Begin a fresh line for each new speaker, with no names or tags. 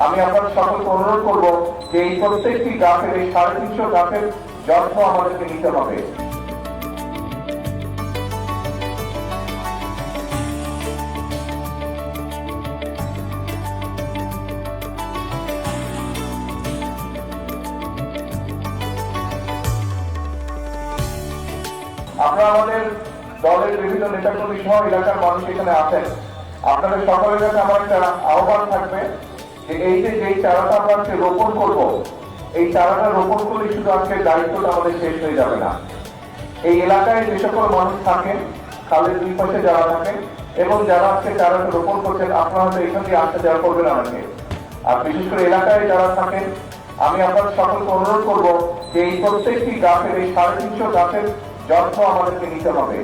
আমি আপনাদের সকলকে অনুরোধ করব যে এই প্রত্যেকটি গাছের এই 350 গাছের যত্ন আমাদেরকে নিতে হবে। আপনারা আমাদের দলের বিভিন্ন নেতাকর্মী সহ এলাকার মানুষ এখানে আছেন। আপনাদের সকলের কাছে আমার একটা আহ্বান থাকবে যে এই যে যেই চারাটা আমরা আজকে রোপণ করব, এই চারাটা রোপণ করলে শুধু আজকে দায়িত্বটা আমাদের শেষ হয়ে যাবে না। এই এলাকায় যে সকল মানুষ থাকেন, খালের দুই পাশে যারা থাকেন এবং যারা আজকে চারাটা রোপণ করছেন, আপনারা হয়তো এখান দিয়ে আসতে যাওয়া করবেন অনেকে। আর বিশেষ করে এলাকায় যারা থাকেন, আমি আপনাদের সকলকে অনুরোধ করব যে এই প্রত্যেকটি গাছের এই 350 গাছের যত্ন আমাদেরকে নিতে হবে।